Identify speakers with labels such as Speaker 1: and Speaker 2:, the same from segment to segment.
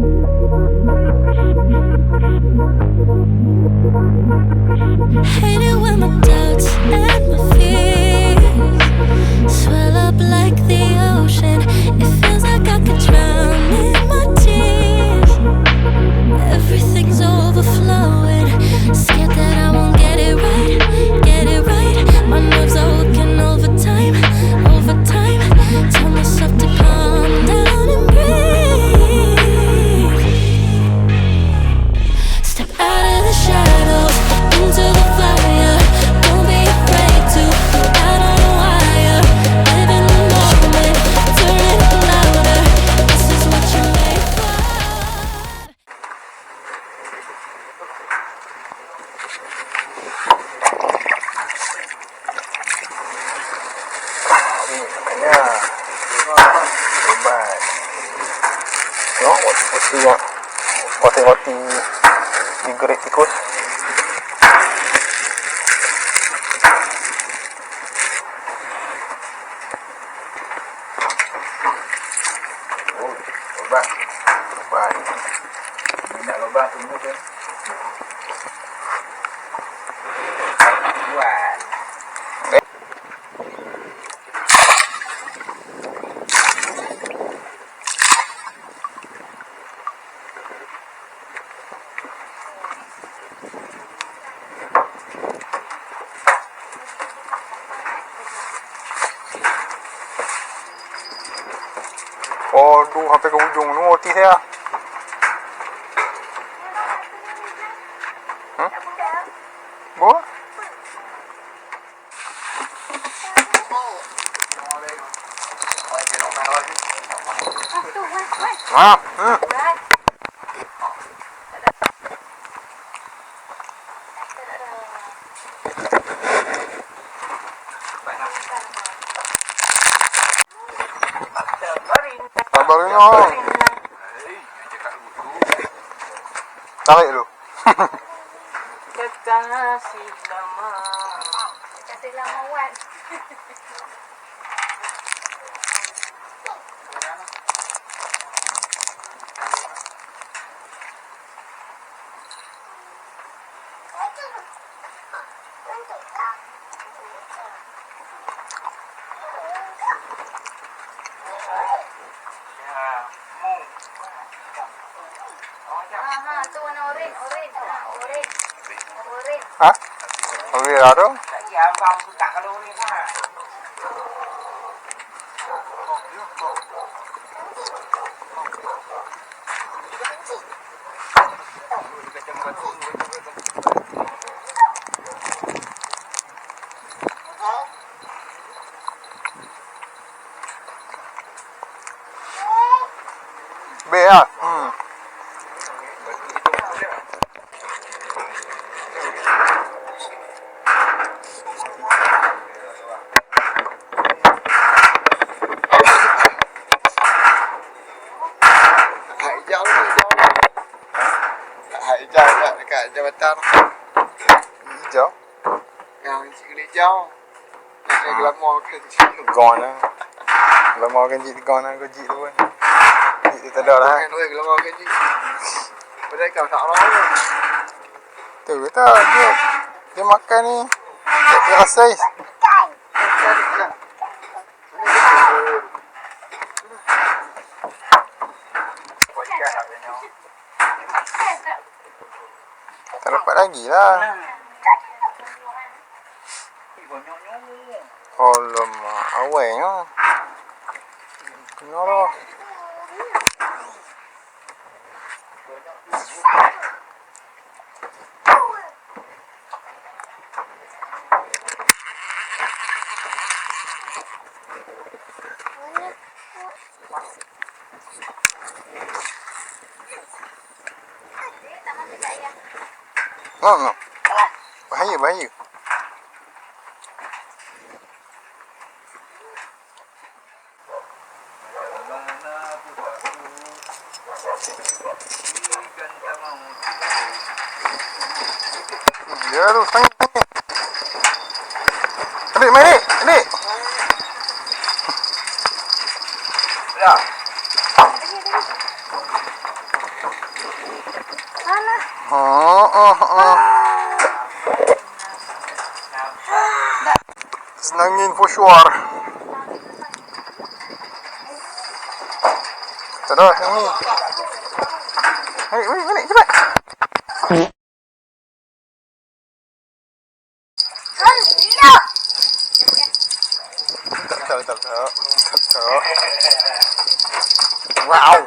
Speaker 1: Hate it when my doubts and my fears swell up like the ocean. It feels like I could drown in my tears. Everything's overflowing. Scared that I won't get it right, get it right. My nerves are working overtime, overtime. Tell myself to calm down and breathe. Step out of the shadows, into the fire. Don't be afraid to go out on a wire. Live in the moment, turn it up louder. This is what you made for.
Speaker 2: Lebat. Tengok roti digoreng tikus. Oh, lebat. Nak lebat tunggu kan. Buat. Oh, tu sampai ke ujung tu roti saya. Buat? Baru ni. Tarik dulu.
Speaker 3: Kasih lama Wan. Tu warna oren.
Speaker 2: Hah? Oren ada?
Speaker 4: Lagi abang buka kalau ni kan.
Speaker 2: B lah.
Speaker 4: Hijau dekat jabatan.
Speaker 2: Hijau.
Speaker 4: Yang cikgu hijau. Yang glamour kan.
Speaker 2: Gone lah. Glamour kan jit gone lah. Kau jit tu kan. Jit tu tak ada lah.
Speaker 4: Kan glamour kan ji. Padahal kau tak orang.
Speaker 2: Tu tak. Dia makan ni. Dia rasa ais. Tak dapat lagi lah. Alamak, awal lah. Kena lah. No. Bahaya. Ya tu, tangkap. Adik, main adik.
Speaker 4: Ya.
Speaker 2: Senangin for sure. Dah, yang ni. Hei, balik cepat. Tak. Wow.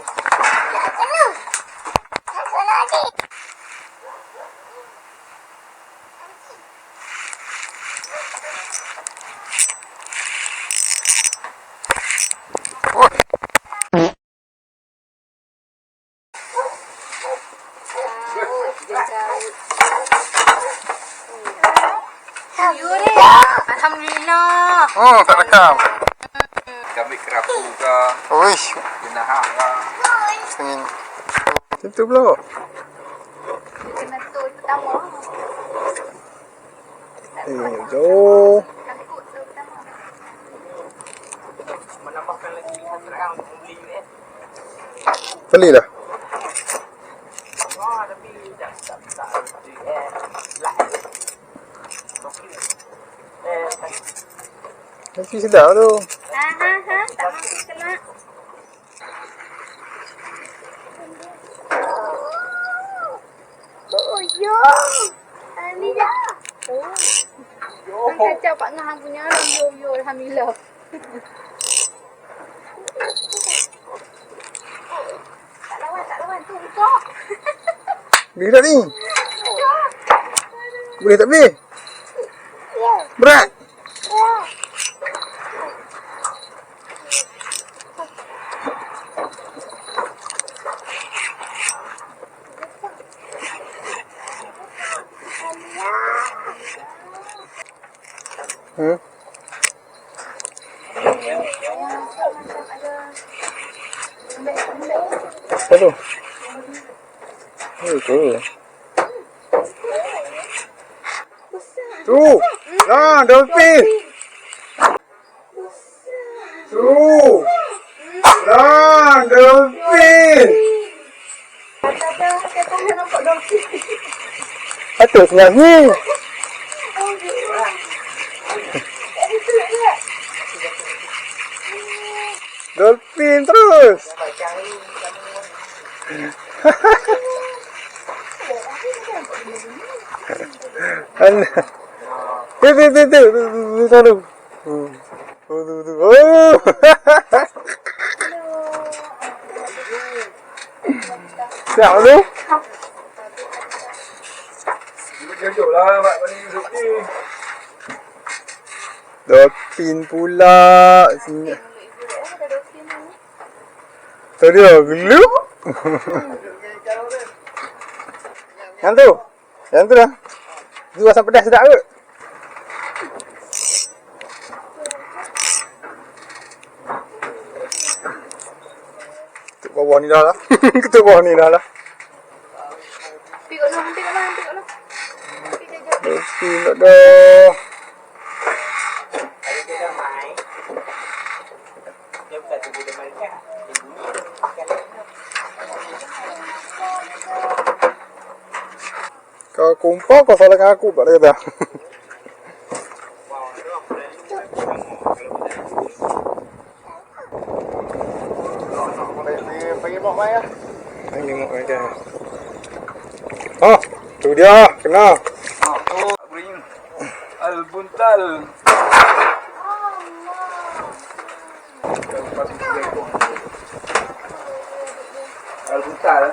Speaker 3: Alhamdulillah.
Speaker 2: Tak rekam.
Speaker 4: Kami kerapu ke,
Speaker 2: Uish,
Speaker 4: jenahak ke.
Speaker 2: sengin. Itu pula.
Speaker 3: Kena tol pertama.
Speaker 2: Jauh.
Speaker 3: Takut tol pertama.
Speaker 4: Menambahkan lagi terang untuk beli ni.
Speaker 2: Beli dah.
Speaker 4: Tapi tak lah.
Speaker 2: Nanti sedap tu.
Speaker 3: Tak masuk kena. Oh, yo. Ni dah. Oh. Kacau Pak Ngah punya yo alhamdulillah. Tak lawan tu kok.
Speaker 2: Boleh tak ni? Boleh tak boleh? Berat. Apa tu? Itu. Tu. Nah, dolphin. Tu. Nah, dolphin.
Speaker 3: Kata nampak dolphin.
Speaker 2: Patut sebenarnya. Dolphin terus. Tu. Taruh. Oh. Siap tu.
Speaker 4: Jauh lah, Mak. Balik hidup ni.
Speaker 2: Dolphin pula. Sini. Tadi gelup. Yang tu dah. Tu asam pedas sedap ke? Ketuk bawah ni dah lah. Ketuk bawah ni dah lah.
Speaker 3: Tengok lah.
Speaker 2: Dolphin tak dah. Kau kumpul kau salahkan aku tak ada kata. Panggil mak mai ah. Panggil mak mai dah. Oh, tu dia kena.
Speaker 4: Tu green al-buntal. Al-buntal.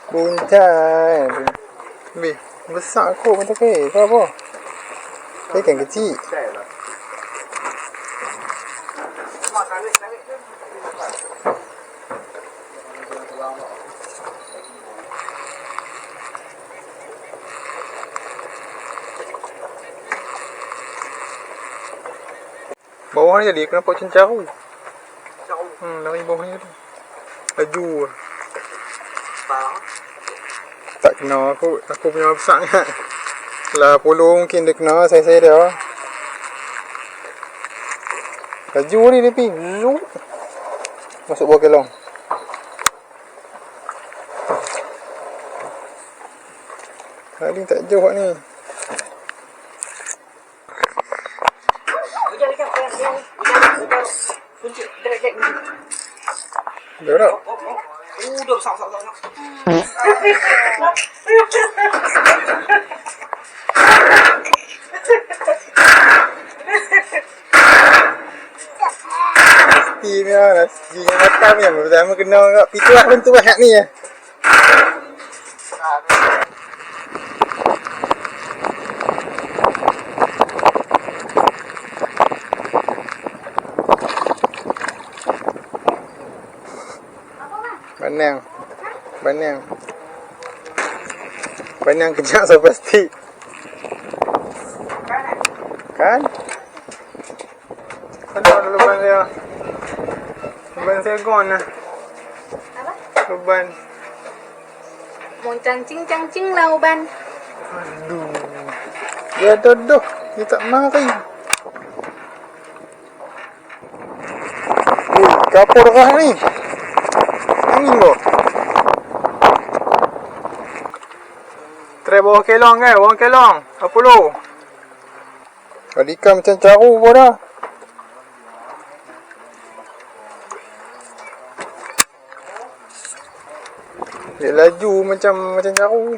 Speaker 2: Buntal. Weh, besar aku macam ke? Kau apa? Kau ikan kecil. Bawah ni jadi kenapa cencaru? Lari bawah ni tu. Laju. Tak kena aku punya besar sangat. Lah puluh mungkin dia kena saya dia. Laju ni dia pergi. Masuk bawah kelong. Hari tak jauh ni. Dah tak? Nasi ni lah, nasi yang makan ni. Pertama kena kat pintu lah bentuk banyak ni ya. Banang. Banang. Banang kejap so pasti. Kan? Ada leban dia. Leban saya gone lah.
Speaker 3: Apa?
Speaker 2: Leban.
Speaker 3: Mau cancing lah uban.
Speaker 2: Aduh. Dia dodoh. Dia tak mari. Kapur kah ni? Angin bo. Try bawah kelong kan? Bawah kelong. Apa lu? Ikan macam caru pun dah. Dia laju macam caru.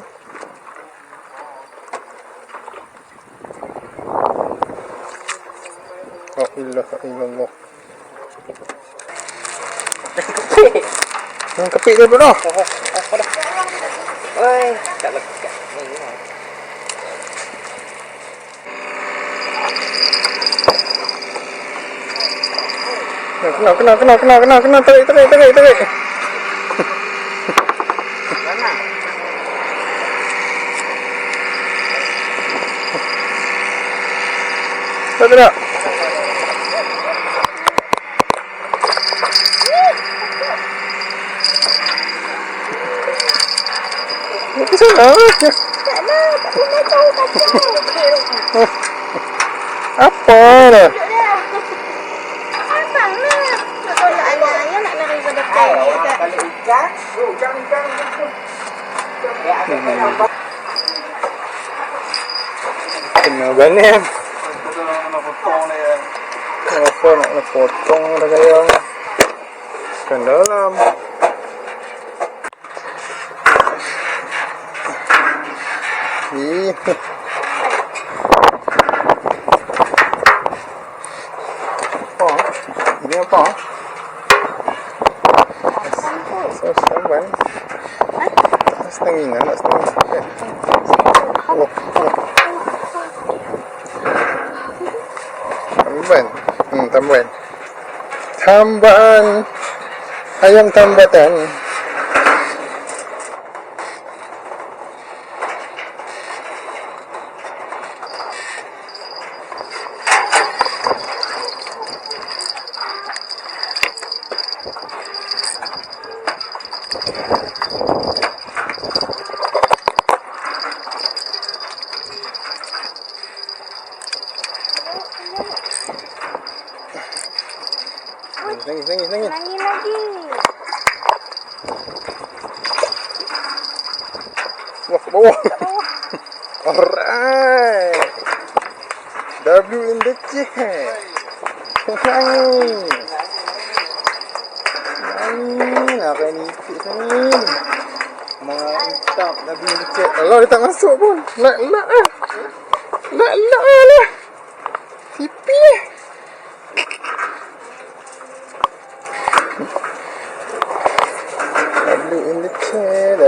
Speaker 2: La ilaha illallah. Yang kepik dia pun dah.
Speaker 4: Oi, tak lekat ni lah. Kena, tarik.
Speaker 2: Mana? Tak. Apa salah?
Speaker 3: Tak lah, tak boleh tahu kacau.
Speaker 2: Apa dah?
Speaker 3: Abang lah. Nak tolak ayah nak lari pada kau.
Speaker 4: Kalau ikan, ikan. Ya, apa?
Speaker 2: Kena banam.
Speaker 4: Nak potong ni.
Speaker 2: Kenapa nak potong dah kaya? Kan dalam. Apa? Ini apa? Sos tambahan. Setengah nak setengah. Tambahan. Tambahan. Ayam tambatan. Nangis.
Speaker 3: Nangis lagi.
Speaker 2: Wah, ke bawah. Alright. W in the chat. Nangis. Nak ni ikut sini. Mantap W in the chat. Allah, dia tak masuk pun. Lak lah. Pipi lah. W in the chat.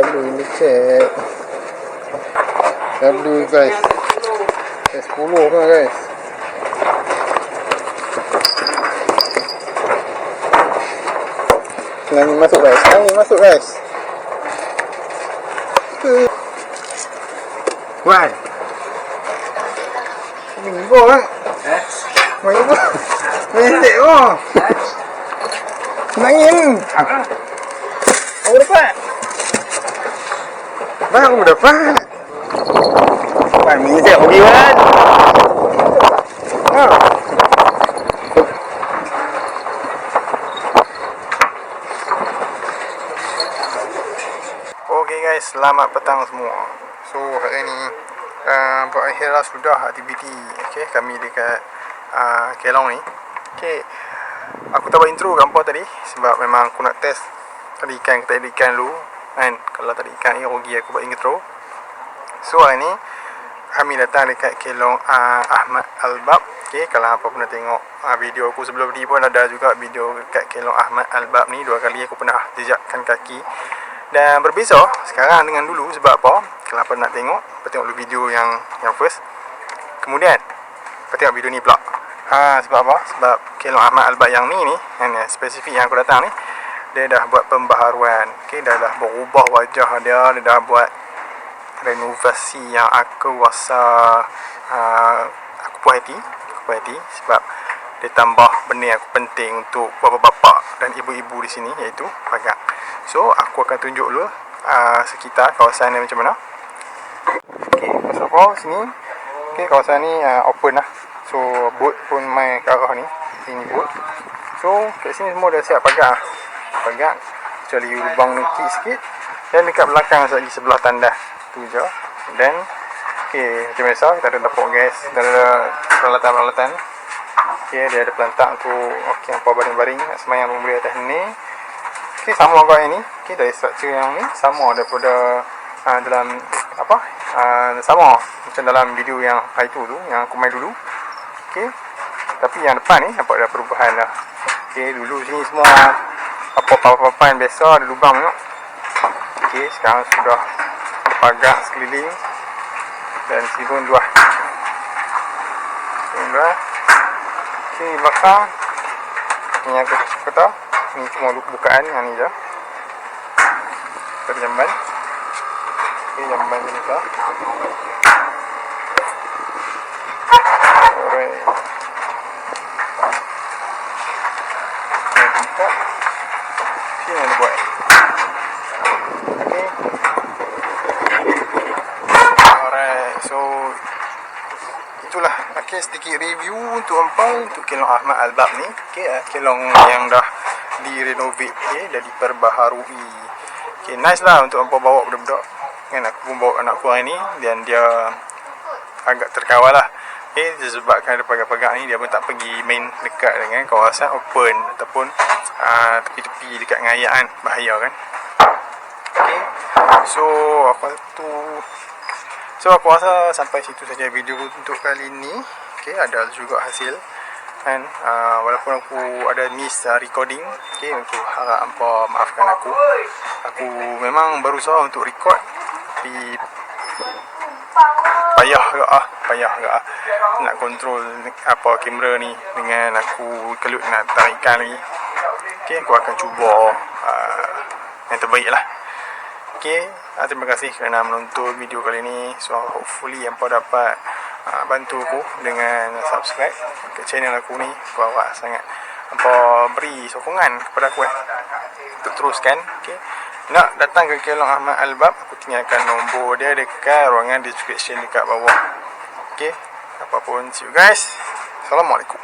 Speaker 2: W guys. 10 kan guys. Nangis masuk guys. Why? Minggu kan? Minggu. Mendek oh. Nangis. Aku dapat. Bang, aku dapat. Bang, ni saya pergi kan. Ha. Okay guys, selamat petang semua. So hari ni berakhirlah sudah aktiviti kami dekat Kelong ni. Aku tak buat intro gambar tadi sebab memang aku nak test tadi ikan ke tak ada ikan dulu kan. Kalau tak ada ikan ni rugi aku buat intro. So hari ni kami datang dekat Kelong Ahmad Albab. Kalau apa pernah tengok video aku sebelum ni pun ada juga video dekat Kelong Ahmad Albab ni. 2 kali aku pernah jejakkan kaki. Dan berbeza sekarang dengan dulu sebab apa? Kalau apa nak tengok, tengok dulu video yang first. Kemudian tengok video ni pula. Sebab apa? Sebab Kelong Ahmad Albab yang ni kan, spesifik yang aku datang ni, dia dah buat pembaharuan. Dah berubah wajah dia dah buat renovasi yang aku rasa aku puas hati sebab dia tambah benda yang penting untuk bapa-bapa dan ibu-ibu di sini, iaitu pagar. So aku akan tunjuk dulu sekitar kawasan ni macam mana. Masuk bawah sini. Kawasan ni open lah. So boat pun main ke arah ni. Ini boat. So kat sini semua dah siap pagar. Kecuali lubang ni kecil sikit. Dan dekat belakang lagi sebelah tandas tu je. Dan macam biasa kita ada dapur gas, kita ada peralatan-peralatan. Dia ada pelantak untuk apa baring-baring nak semayang pun boleh atas ni. Sama agak yang ni. Dari struktur yang ni sama daripada dalam apa? Sama macam dalam video yang hari tu yang aku main dulu. Tapi yang depan ni nampak ada perubahan lah. Dulu sini semua papan biasa ada lubang tengok. Sekarang sudah pagar sekeliling. Dan sini pun luas. Sini belakang ni yang aku tahu. Ni cuma bukaan yang ni je. Ada jamban. Jamban ni je. Alright. Sini ada buat. Alright. So itulah sedikit review untuk untuk Kelong Ahmad Albab ni. Kelong yang dah direnovate, dah diperbaharui. Nice lah untuk hampa bawa budak-budak. Kan aku pun bawa anak aku hari ni dan dia agak terkawal lah. Disebabkan ada pagar-pagar ni, dia pun tak pergi main dekat dengan kawasan open ataupun tepi-tepi dekat ngayaan, bahaya kan. So aku rasa sampai situ saja video untuk kali ni. Ada juga hasil kan, walaupun aku ada miss recording. Aku harap hampa maafkan aku memang berusaha untuk record tapi payah juga nak kontrol kamera ni dengan aku kelut nak tarikan lagi. Aku akan cuba yang terbaik lah. Terima kasih kerana menonton video kali ni. So hopefully hampa dapat bantu aku dengan subscribe ke channel aku ni. Aku harap sangat hampa beri sokongan kepada aku untuk teruskan. Nak datang ke Kelong Ahmad Albab, aku tinggalkan nombor dia dekat ruangan description dekat bawah. Apapun, see you guys. Assalamualaikum.